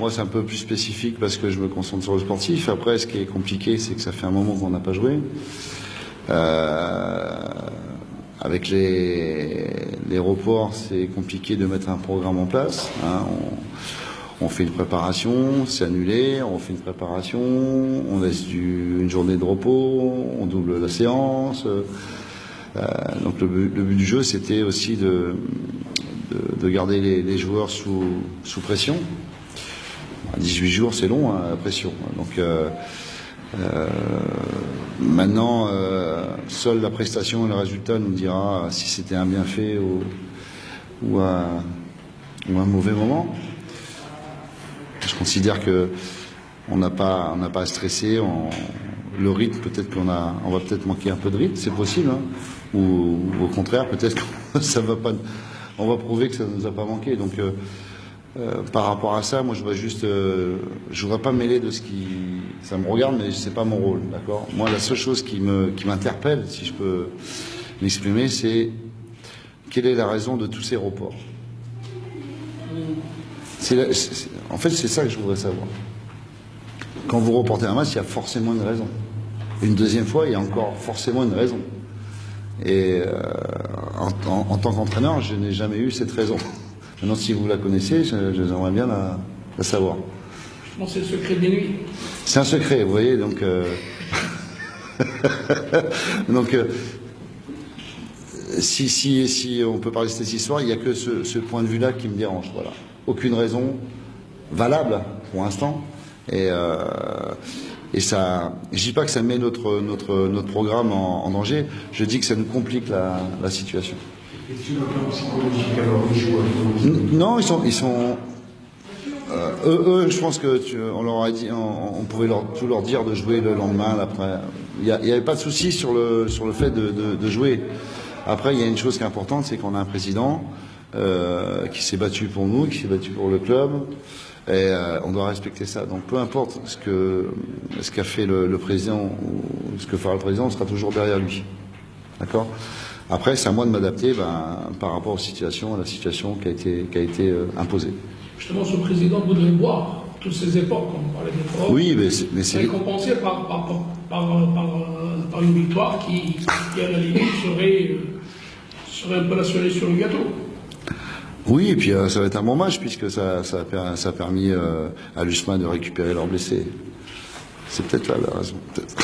moi, c'est un peu plus spécifique parce que je me concentre sur le sportif. Après, ce qui est compliqué, c'est que ça fait un moment qu'on n'a pas joué. Avec les reports, c'est compliqué de mettre un programme en place. Hein. On fait une préparation, c'est annulé, on fait une préparation, on laisse une journée de repos, on double la séance. Donc le but du jeu, c'était aussi de garder les joueurs sous pression. 18 jours, c'est long, hein, la pression. Donc maintenant, seule la prestation et le résultat nous dira si c'était un bienfait ou un mauvais moment. Je considère que on n'a pas à stresser. Le rythme, peut-être on va peut-être manquer un peu de rythme, c'est possible. Hein. Ou au contraire, peut-être que ça va pas. On va prouver que ça nous a pas manqué. Donc par rapport à ça, moi je voudrais pas mêler de ce qui, ça me regarde, mais c'est pas mon rôle, d'accord. Moi, la seule chose qui m'interpelle, si je peux m'exprimer, c'est quelle est la raison de tous ces reports. En fait, c'est ça que je voudrais savoir. Quand vous reportez un match, il y a forcément une raison. Une deuxième fois, il y a encore forcément une raison. Et en tant qu'entraîneur, je n'ai jamais eu cette raison. Maintenant, si vous la connaissez, j'aimerais bien la savoir. Je pense que c'est le secret des nuits. C'est un secret, vous voyez, donc... donc, si on peut parler de cette histoire, il n'y a que ce point de vue-là qui me dérange, voilà. Aucune raison valable pour l'instant. Et ça, je dis pas que ça met notre programme en danger. Je dis que ça nous complique la situation. Et sur le plan psychologique, alors les joueurs? Non, ils sont eux, je pense que on leur a dit, on pouvait tout leur dire de jouer le lendemain, l'après. Il y avait pas de souci sur le fait de jouer. Après, il y a une chose qui est importante, c'est qu'on a un président qui s'est battu pour nous, qui s'est battu pour le club, et on doit respecter ça. Donc, peu importe ce qu'a fait le président ou ce que fera le président, on sera toujours derrière lui. D'accord ? Après, c'est à moi de m'adapter par rapport à la situation qui a été imposée. Justement, ce président voudrait voir tous ces efforts, comme on parlait d'efforts. Oui, mais c'est récompensé par une victoire qui à la limite, serait un peu la cerise sur le gâteau. Oui, et puis ça va être un bon match, puisque ça a permis à l'USMA de récupérer leurs blessés. C'est peut-être là la raison, peut-être.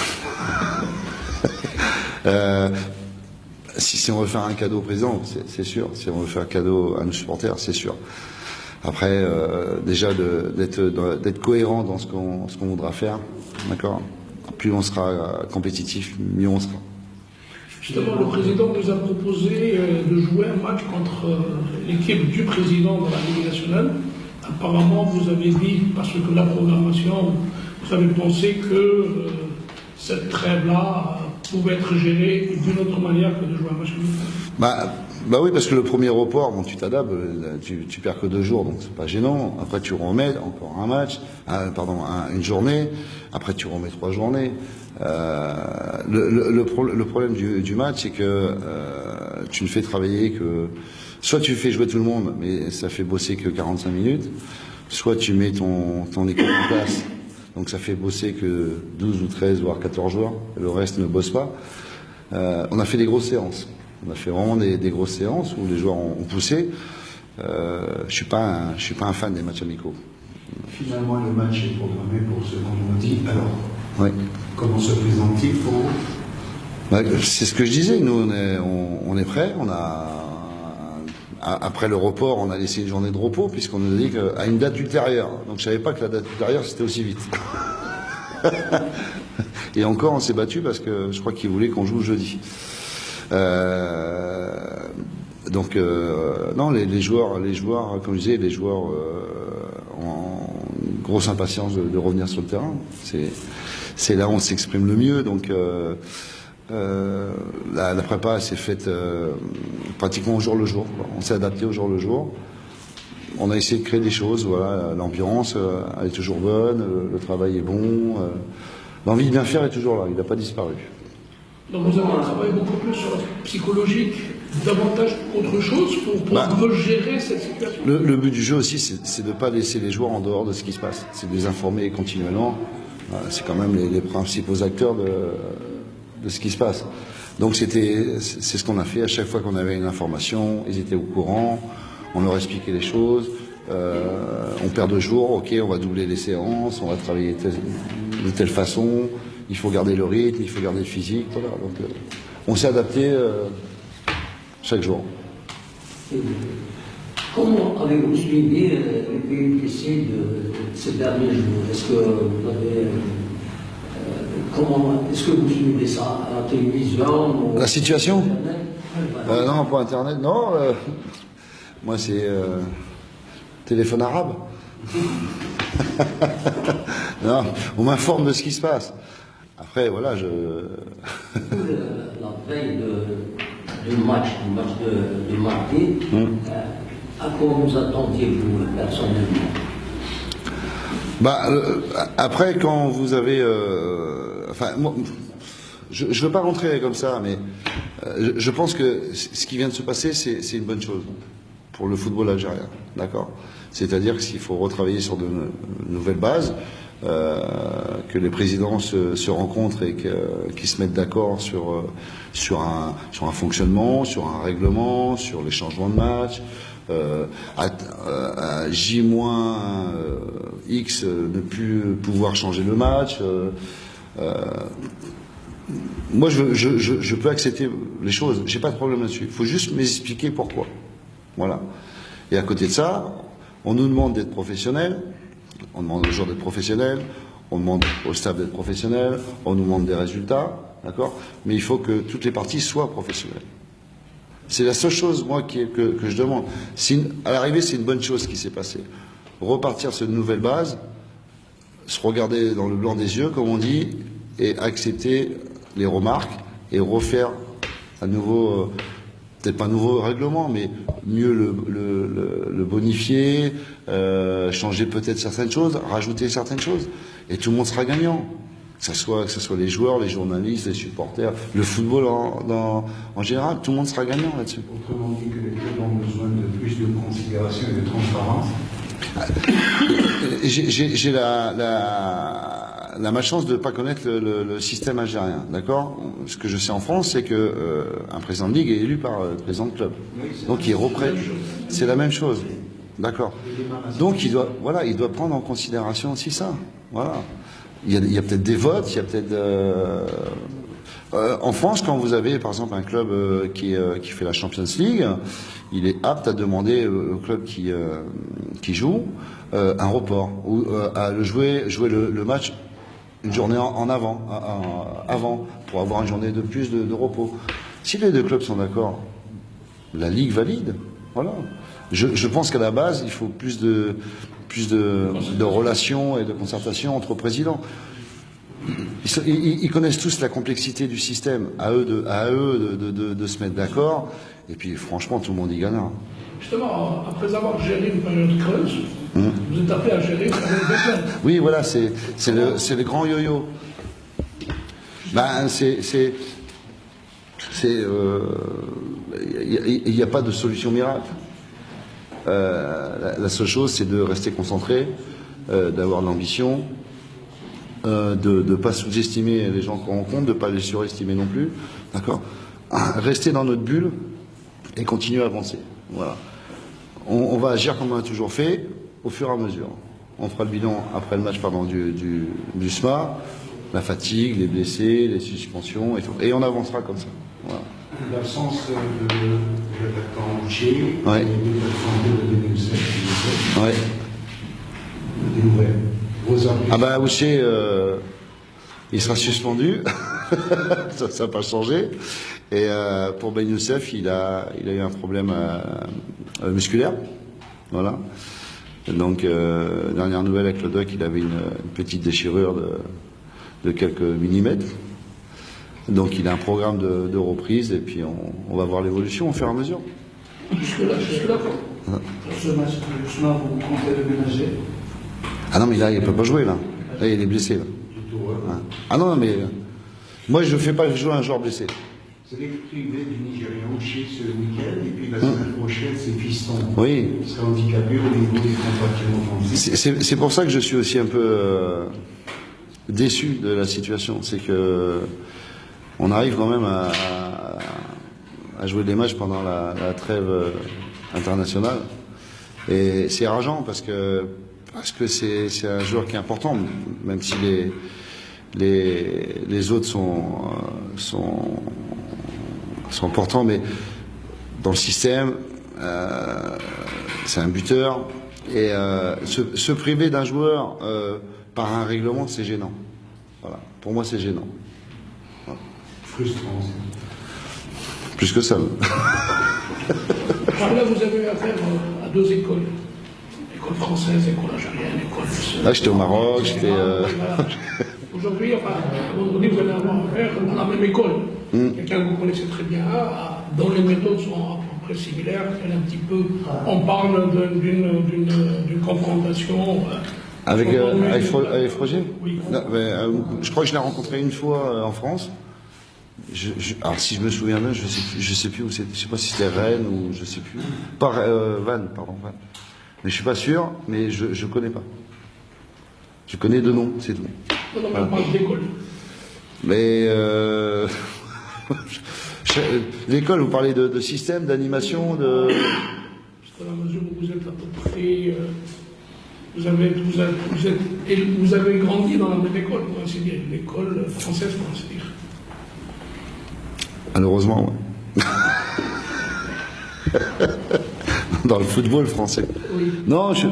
Si on veut faire un cadeau au président, c'est sûr. Si on veut faire un cadeau à nos supporters, c'est sûr. Après, déjà d'être cohérent dans ce qu'on voudra faire, d'accord. Plus on sera compétitif, mieux on sera. Justement, le président nous a proposé de jouer un match contre l'équipe du président de la Ligue nationale. Apparemment, vous avez dit, parce que la programmation, vous avez pensé que cette trêve-là pouvait être gérée d'une autre manière que de jouer un match. Bah oui, parce que le premier report, bon, tu t'adaptes, tu perds que 2 jours, donc c'est pas gênant. Après, tu remets encore un match, une journée. Après, tu remets 3 journées. Le problème du match, c'est que tu ne fais travailler que... Soit tu fais jouer tout le monde, mais ça fait bosser que 45 minutes. Soit tu mets ton équipe en place, donc ça fait bosser que 12 ou 13, voire 14 joueurs. Le reste ne bosse pas. On a fait des grosses séances. On a fait vraiment des grosses séances où les joueurs ont poussé. Je suis pas un fan des matchs amicaux. Finalement, le match est programmé pour ce vendredi. Alors, oui. Comment se présente-t-il pour vous? C'est ce que je disais. Nous, on est prêts. Après le report, on a laissé une journée de repos puisqu'on nous a dit qu'à une date ultérieure. Donc, je savais pas que la date ultérieure c'était aussi vite. Et encore, on s'est battu parce que je crois qu'ils voulaient qu'on joue jeudi. Non, les joueurs, comme je disais, les joueurs ont une grosse impatience de revenir sur le terrain. C'est là où on s'exprime le mieux. Donc la prépa s'est faite pratiquement au jour le jour. On s'est adapté au jour le jour. On a essayé de créer des choses. Voilà, l'ambiance elle est toujours bonne, le travail est bon. L'envie de bien faire est toujours là. Il n'a pas disparu. Donc vous avez travaillé beaucoup plus sur la psychologique, davantage qu'autre chose pour mieux gérer cette situation. Le but du jeu aussi, c'est de ne pas laisser les joueurs en dehors de ce qui se passe. C'est de les informer continuellement. C'est quand même les principaux acteurs de ce qui se passe. Donc c'est ce qu'on a fait à chaque fois qu'on avait une information. Ils étaient au courant, on leur expliquait les choses. On perd 2 jours, ok, on va doubler les séances, on va travailler de telle façon. Il faut garder le rythme, il faut garder le physique. Voilà. Donc on s'est adapté chaque jour. Comment avez-vous suivi les péripéties de ces derniers jours? Est-ce que vous avez est-ce que vous suivez ça à la télévision? La situation? Non, pas Internet, non. Moi, c'est téléphone arabe. Non, on m'informe de ce qui se passe. Après, voilà, La veille du match de mardi, à quoi vous attendiez-vous personnellement? Après, quand vous avez... moi, je ne veux pas rentrer comme ça, mais je pense que ce qui vient de se passer, c'est une bonne chose pour le football algérien. D'accord? C'est-à-dire qu'il faut retravailler sur de nouvelles bases, que les présidents se rencontrent et qu'ils se mettent d'accord sur un fonctionnement, sur un règlement, sur les changements de match. À J-X ne plus pouvoir changer le match. Moi, je peux accepter les choses. J'ai pas de problème là-dessus. Il faut juste m'expliquer pourquoi. Voilà. Et à côté de ça, on nous demande d'être professionnels. On demande aux joueurs d'être professionnels. On demande au staff d'être professionnel. On nous demande des résultats. D'accord? Mais il faut que toutes les parties soient professionnelles. C'est la seule chose, moi, que je demande. À l'arrivée, c'est une bonne chose qui s'est passée. Repartir sur une nouvelle base, se regarder dans le blanc des yeux, comme on dit, et accepter les remarques et refaire un nouveau, peut-être pas un nouveau règlement, mais mieux le bonifier, changer peut-être certaines choses, rajouter certaines choses, et tout le monde sera gagnant. Que ce soit les joueurs, les journalistes, les supporters, le football en général, tout le monde sera gagnant là-dessus. Autrement dit que les clubs ont besoin de plus de considération et de transparence. J'ai la malchance de ne pas connaître le système algérien, d'accord? Ce que je sais en France, c'est que un président de ligue est élu par le président de club. Donc il représente. C'est la même chose, d'accord? Donc il doit prendre en considération aussi ça. Voilà. Il y a peut-être des votes, il y a peut-être... en France, quand vous avez par exemple un club qui fait la Champions League, il est apte à demander au club qui joue un report ou à jouer le match une journée en avant pour avoir une journée de plus de repos. Si les 2 clubs sont d'accord, la Ligue valide. Voilà. Je pense qu'à la base, il faut plus de relations et de concertation entre présidents. Ils connaissent tous la complexité du système. À eux de se mettre d'accord. Et puis, franchement, tout le monde y gagnera. Justement, après avoir géré une période creuse, vous êtes appelé à gérer une période pleine. Oui, voilà, c'est le grand yo-yo. Il n'y a pas de solution miracle. La seule chose, c'est de rester concentré, d'avoir de l'ambition, de ne pas sous-estimer les gens qu'on rencontre, de ne pas les surestimer non plus. D'accord? Rester dans notre bulle et continuer à avancer. Voilà. On va agir comme on a toujours fait, au fur et à mesure. On fera le bilan après le match du SMA, la fatigue, les blessés, les suspensions et tout. Et on avancera comme ça. Voilà. L'absence de l'attaquant Boucher, ouais. Et de l'attaquant de 2007. Ouais. Des nouvelles. Vos ambitions. Ah bah Boucher, il sera suspendu. Ça n'a pas changé. Et pour Ben Youssef, il a eu un problème musculaire. Voilà. Donc, dernière nouvelle avec le doc, il avait une petite déchirure de quelques millimètres. Donc, il a un programme de reprise et puis on va voir l'évolution au fur et à mesure. Jusque-là, Pour ce match, justement, vous comptez le ménager? Ah non, mais là, il ne peut pas jouer, là. Là, il est blessé, là. Ah non, mais Moi, je ne fais pas jouer un joueur blessé. C'est l'ex-privé du Nigérian chez ce week-end, et puis la semaine prochaine, c'est Fiston. Oui. Il sera handicapé au niveau des contractions offensives. C'est pour ça que je suis aussi un peu déçu de la situation. C'est que on arrive quand même à jouer des matchs pendant la trêve internationale. Et c'est rageant parce que c'est un joueur qui est important, même si les autres sont importants, mais dans le système, c'est un buteur. Et se priver d'un joueur par un règlement, c'est gênant. Voilà. Pour moi, c'est gênant. Voilà. Frustrant. Plus que ça. Alors là, vous avez affaire à deux écoles. École française, école algérienne, école... Là, j'étais au Maroc, j'étais... Voilà. Aujourd'hui, enfin, vendredi, vous allez avoir affaire à la même école. Quelqu'un que vous connaissez très bien, dont les méthodes sont à peu près similaires. Un petit peu, on parle d'une confrontation... Avec Froger. Oui. Non, mais, je crois que je l'ai rencontré une fois en France. Alors si je me souviens bien, je sais plus où c'était. Je sais pas si c'était Rennes ou je sais plus. Vannes, pardon. Vannes. Mais je suis pas sûr. Mais je connais pas. Je connais deux noms, c'est tout. Non, on parle d'école. Mais l'école, vous parlez de système, d'animation, de. Parce que dans la mesure où vous êtes à peu près, vous avez grandi dans la même école, pour ainsi dire, l'école française, pour ainsi dire. Malheureusement, ouais. Dans le football français. Oui. Non, je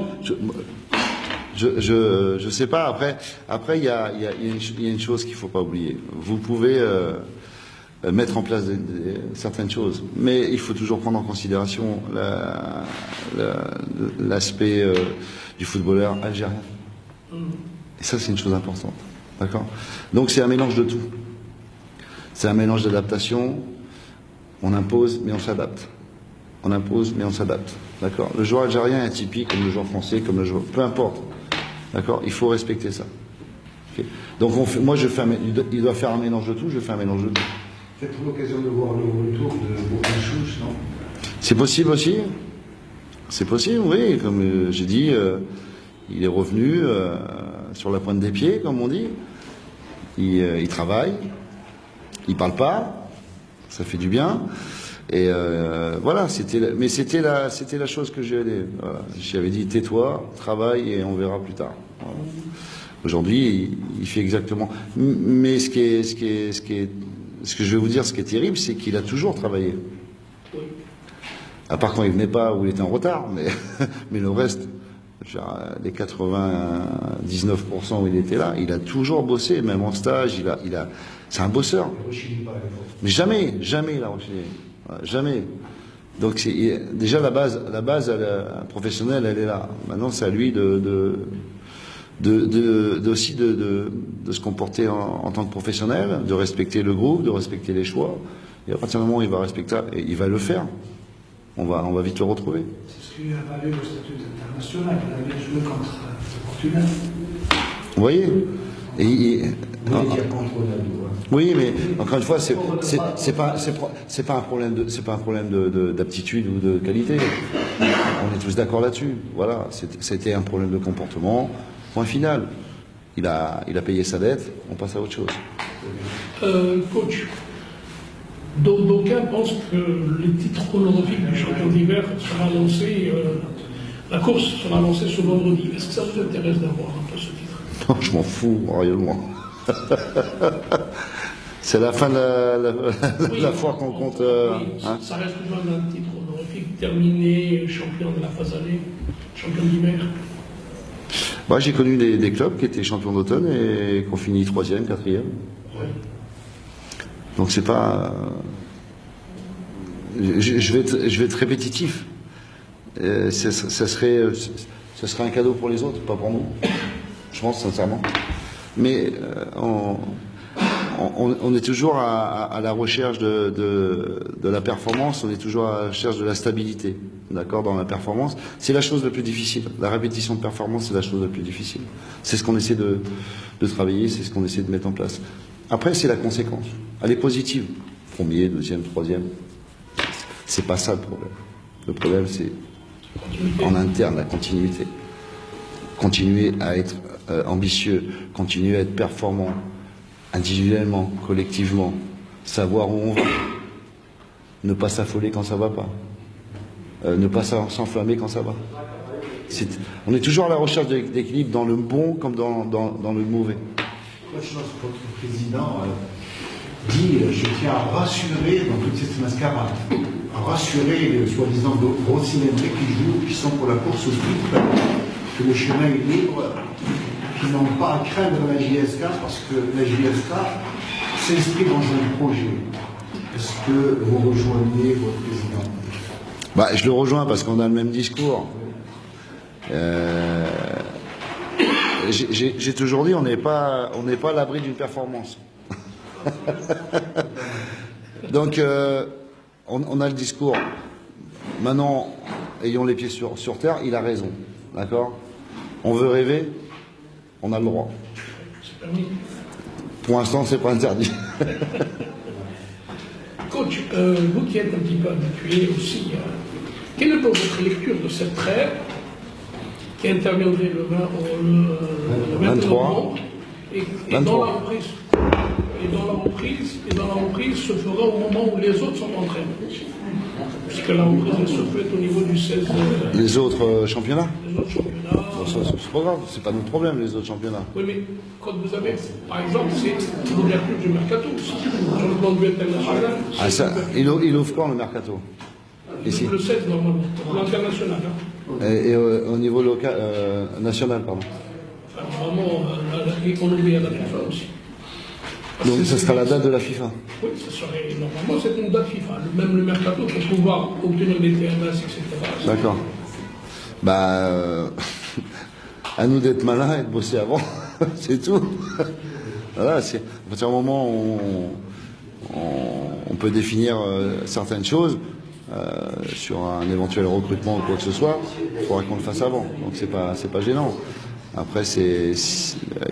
sais pas. Après, il y a une chose qu'il faut pas oublier. Vous pouvez mettre en place certaines choses, mais il faut toujours prendre en considération l'aspect du footballeur algérien. Et ça, c'est une chose importante. D'accord ? Donc, c'est un mélange de tout. C'est un mélange d'adaptation. On impose, mais on s'adapte. On impose, mais on s'adapte. D'accord ? Le joueur algérien est atypique, comme le joueur français, comme le joueur... Peu importe. D'accord ? Il faut respecter ça. Okay ? Donc, moi, il doit faire un mélange de tout, je fais un mélange de tout. Peut-être l'occasion de voir le retour de Bourg-Chouch, non ? C'est possible aussi. C'est possible, oui. Comme j'ai dit, il est revenu sur la pointe des pieds, comme on dit. Il travaille. Il parle pas. Ça fait du bien. Et voilà, c'était la chose que j'ai dit. Voilà. J'avais dit tais-toi, travaille et on verra plus tard. Voilà. Aujourd'hui, il fait exactement. Mais ce que je vais vous dire, ce qui est terrible, c'est qu'il a toujours travaillé. À part quand il venait pas ou il était en retard, mais le reste, les 99% où il était là, il a toujours bossé, même en stage. C'est un bosseur. Mais jamais il a rechigné. Jamais. Donc déjà la base professionnelle, elle est là. Maintenant, c'est à lui aussi de se comporter en tant que professionnel, de respecter le groupe, de respecter les choix. Et à partir du moment où il va respecter, et il va le faire. On va vite le retrouver. C'est ce qui a valu le statut international. Il avait joué contre le Portugal. Vous voyez ? Oui, mais encore une fois, c'est pas un problème d'aptitude ou de qualité. On est tous d'accord là-dessus. Voilà, c'était un problème de comportement. Point final. Il a payé sa dette. On passe à autre chose. Coach, d'aucuns pensent que le titre honorifique du champion d'hiver sera lancé. La course sera lancée ce vendredi. Est-ce que ça vous intéresse d'avoir un peu ce titre ? Non, je m'en fous royalement. C'est la fin de la foire qu'on compte. Hein, ça reste toujours un titre honorifique, terminé, champion de la phase allée, champion d'hiver. Bah, j'ai connu des clubs qui étaient champions d'automne et qui ont fini 3e, 4e. Ouais. Donc c'est pas. Je vais être répétitif. Ça serait un cadeau pour les autres, pas pour nous. Je pense sincèrement. Mais on est toujours à la recherche de la performance, on est toujours à la recherche de la stabilité, d'accord, dans la performance. C'est la chose la plus difficile. La répétition de performance, c'est la chose la plus difficile. C'est ce qu'on essaie de travailler, c'est ce qu'on essaie de mettre en place. Après, c'est la conséquence. Elle est positive. Premier, deuxième, troisième. C'est pas ça le problème. Le problème, c'est en interne, la continuité. Continuer à être ambitieux, continuer à être performant, individuellement, collectivement, savoir où on va, ne pas s'affoler quand ça va pas, ne pas s'enflammer quand ça va. On est toujours à la recherche d'équilibre dans le bon comme dans le mauvais. Autre chose, votre président dit je tiens à rassurer dans toute cette mascarade, à rassurer les soi-disant gros cylindrés qui sont pour la course au sprint, que le chemin est libre, qui n'ont pas à craindre la JSK parce que la JSK s'inscrit dans un projet. Est-ce que vous rejoignez votre président? Bah, je le rejoins parce qu'on a le même discours. J'ai toujours dit on n'est pas à l'abri d'une performance. Donc on a le discours. Maintenant, ayons les pieds sur terre, il a raison. D'accord? On veut rêver, on a le droit. C'est permis. Pour l'instant, c'est pas interdit. Coach, vous qui êtes un petit peu habitué aussi, quelle est votre lecture de cette trêve qui interviendrait le 23 novembre et dans la reprise? Et dans la reprise se fera au moment où les autres sont en trêve. Puisque la reprise elle se fait au niveau du 16. Les autres championnats? Les autres championnats. Bon, c'est pas grave, c'est pas notre problème, les autres championnats. Oui, mais quand vous avez, par exemple, c'est l'ouverture du mercato aussi, sur le plan de vue international. Ah, ça, il ouvre quand le mercato? Ici. Le 16 normalement, pour l'international. Hein. Et au niveau local, national, pardon. Enfin, vraiment, on oublie à la FIFA aussi. Donc ça sera la date de la FIFA. Oui, ça serait, normalement c'est une date FIFA. Même le mercato pour pouvoir obtenir des TMS, etc. D'accord. Bah, à nous d'être malins et de bosser avant, c'est tout. Voilà, c'est à partir du moment où on peut définir certaines choses sur un éventuel recrutement ou quoi que ce soit, il faudra qu'on le fasse avant. Donc c'est pas gênant. Après,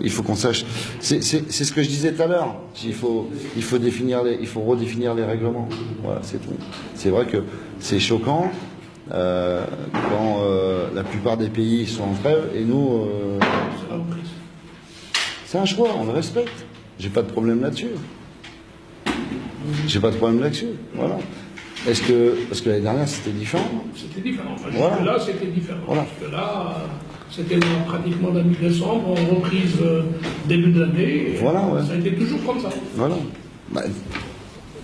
il faut qu'on sache. C'est ce que je disais tout à l'heure. Il faut redéfinir les règlements. Voilà, c'est tout. C'est vrai que c'est choquant quand la plupart des pays sont en trêve et nous. C'est un choix, on le respecte. J'ai pas de problème là-dessus. Voilà. Parce que l'année dernière c'était différent. C'était différent. Enfin, Voilà. Là, c'était différent. Voilà. Parce que là, c'était pratiquement la mi-décembre, en reprise début de l'année. Voilà, ouais. Ça a été toujours comme ça. Voilà. Bah,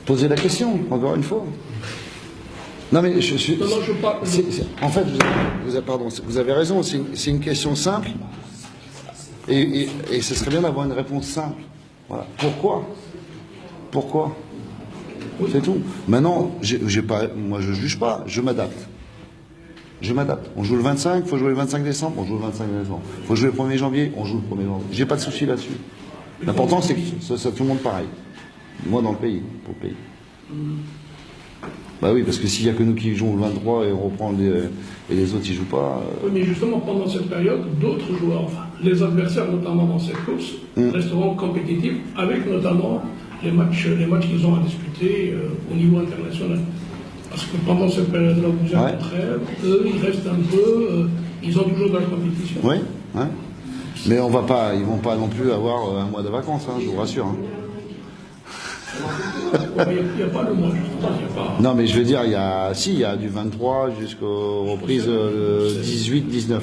posez la question, encore une fois. Non mais je suis. Non, je parle. En fait, vous avez raison. C'est une question simple. Et ce serait bien d'avoir une réponse simple. Voilà. Pourquoi? C'est tout. Maintenant, moi je juge pas, je m'adapte. On joue le 25, il faut jouer le 25 décembre, on joue le 25 décembre. Il faut jouer le 1er janvier, on joue le 1er janvier. J'ai pas de souci là-dessus. L'important c'est que ça tout le monde pareil. Moi dans le pays, pour le pays. Bah oui, parce que s'il y a que nous qui jouons le 23 et on reprend et les autres ils jouent pas. Oui, mais justement pendant cette période, d'autres joueurs, enfin les adversaires notamment dans cette course, resteront compétitifs avec notamment les matchs qu'ils ont à disputer au niveau international. Parce que pendant cette période-là où vous êtes en trêve, eux, ils restent un peu, ils ont toujours de la compétition. Oui, ouais. Mais ils vont pas non plus avoir un mois de vacances, hein, je vous rassure. Hein. Il n'y a pas le mois, justement. Non, mais je veux dire, il y a du 23 jusqu'aux reprises 18-19.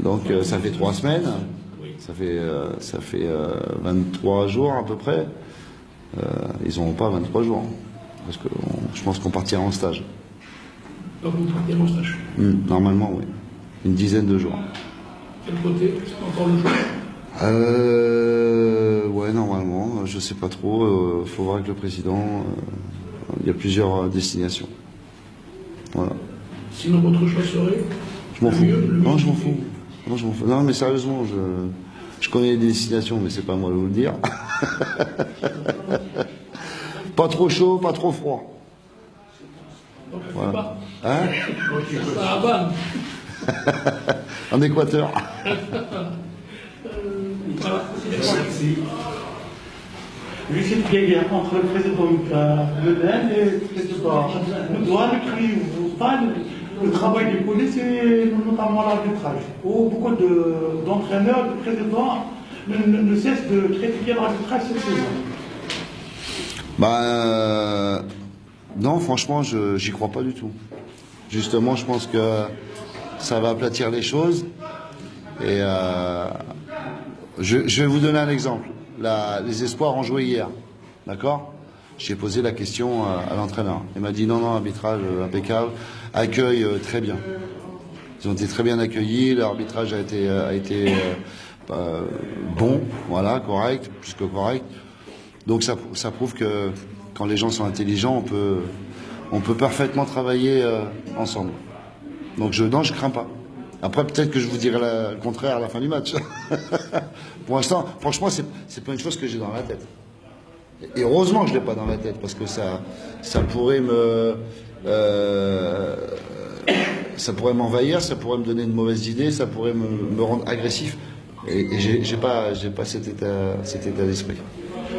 Donc ça fait 3 semaines. Ça fait 23 jours à peu près. Ils n'auront pas 23 jours. Parce que je pense qu'on partira en stage. Donc vous partez en stage? Normalement, oui. Une dizaine de jours. Quel côté? C'est encore le jour? Ouais, normalement. Je sais pas trop. Faut voir avec le président. Il y a plusieurs destinations. Voilà. Sinon, votre choix serait? Je m'en fous. Non, je m'en fous. Non, mais sérieusement, je connais les destinations, mais c'est pas moi de vous le dire. Pas trop chaud, pas trop froid. Donc, Voilà. Hein? À Havane. En Équateur. Voilà. Merci. Juste cette guerre entre le président Le Pen et le président Douane qui pas le travail des polices et notamment l'arbitrage. Où beaucoup d'entraîneurs, de présidents ne cessent de critiquer l'arbitrage cette saison. Non, franchement, j'y crois pas du tout. Justement, je pense que ça va aplatir les choses. Et je vais vous donner un exemple. Les espoirs ont joué hier, d'accord? J'ai posé la question à l'entraîneur. Il m'a dit non, arbitrage impeccable, accueil très bien. Ils ont été très bien accueillis, l'arbitrage a été bon, voilà, correct, plus que correct. Donc ça prouve que quand les gens sont intelligents, on peut parfaitement travailler ensemble. Donc je crains pas. Après, peut-être que je vous dirai le contraire à la fin du match. Pour l'instant, franchement, c'est pas une chose que j'ai dans la tête. Et heureusement que je l'ai pas dans la tête, parce que ça pourrait m'envahir, ça pourrait me donner une mauvaise idée, ça pourrait me rendre agressif. Et j'ai pas cet état d'esprit.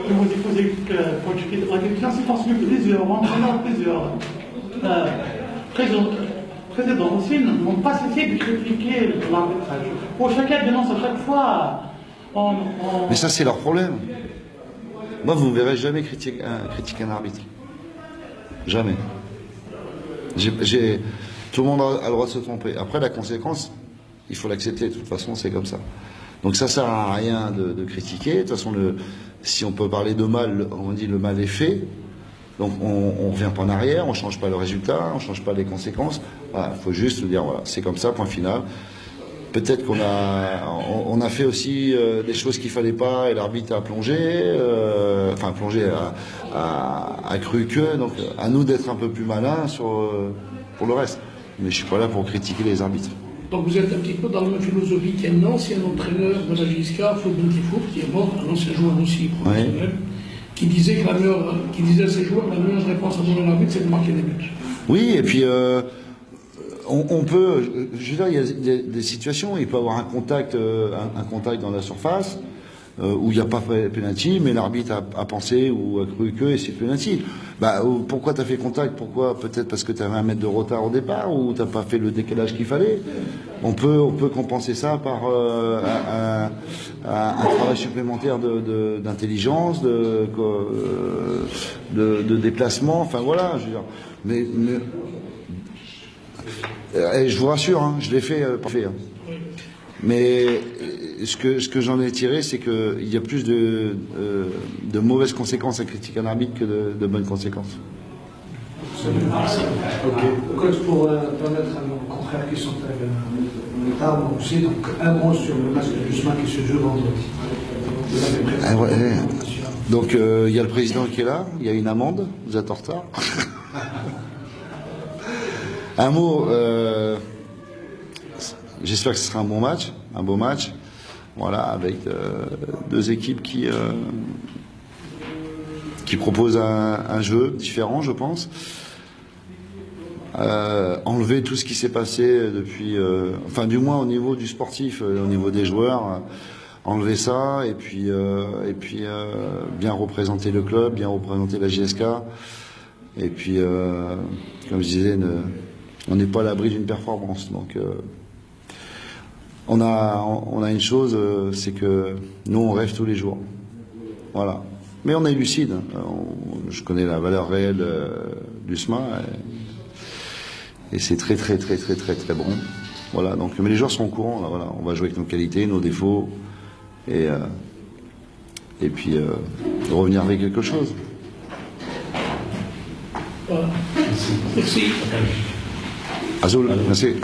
Vous déposez la question, c'est parce que plusieurs entraîneurs, plusieurs présidents aussi n'ont pas cessé de critiquer l'arbitrage. Pour chacun dénonce à chaque fois. Mais ça, c'est leur problème. Moi, vous ne verrez jamais critiquer un arbitre. Jamais. Tout le monde a le droit de se tromper. Après, la conséquence, il faut l'accepter. De toute façon, c'est comme ça. Donc ça sert à rien de critiquer. De toute façon, si on peut parler de mal, on dit le mal est fait. Donc on revient pas en arrière, on change pas le résultat, on change pas les conséquences. Voilà, faut juste dire voilà, c'est comme ça, point final. Peut-être qu'on a fait aussi des choses qu'il fallait pas et l'arbitre a plongé, a cru que. Donc à nous d'être un peu plus malins pour le reste. Mais je suis pas là pour critiquer les arbitres. Donc vous êtes un petit peu dans la même philosophie qu'un ancien entraîneur de la JSK, Faubourg qui est mort, un ancien joueur aussi professionnel, qui disait à ses joueurs la meilleure réponse à donner l'arbitre, c'est de marquer des buts. Oui, et puis on peut, je veux dire, il y a des situations, il peut y avoir un contact dans la surface où il n'y a pas fait penalty, mais l'arbitre a pensé ou a cru que et c'est penalty. Pourquoi tu as fait contact? Pourquoi? Peut-être parce que tu avais 1 mètre de retard au départ ou tu n'as pas fait le décalage qu'il fallait. On peut compenser ça par un travail supplémentaire d'intelligence, de déplacement. Enfin voilà, je veux dire. Mais je vous rassure, hein, je l'ai fait parfait. Hein. Mais ce que j'en ai tiré, c'est qu'il y a plus de mauvaises conséquences à critiquer un arbitre que de bonnes conséquences. Merci. Coach, pour permettre à nos confrères qui sont en retard, moi aussi, donc un mot sur le match de Jusma qui se joue vendredi. Donc il y a le président qui est là, il y a une amende, vous êtes en retard. Un mot, j'espère que ce sera un bon match, un beau match, voilà, avec deux équipes qui proposent un jeu différent, je pense. Enlever tout ce qui s'est passé depuis, enfin du moins au niveau du sportif, au niveau des joueurs, enlever ça et puis bien représenter le club, bien représenter la JSK et puis comme je disais, on n'est pas à l'abri d'une performance. Donc on a une chose, c'est que nous on rêve tous les jours, voilà. Mais on est lucide. Je connais la valeur réelle du SMA. Et c'est très bon. Voilà, donc, mais les joueurs sont au courant, là, voilà, on va jouer avec nos qualités, nos défauts, et puis revenir avec quelque chose. Voilà. Merci. Azul, merci.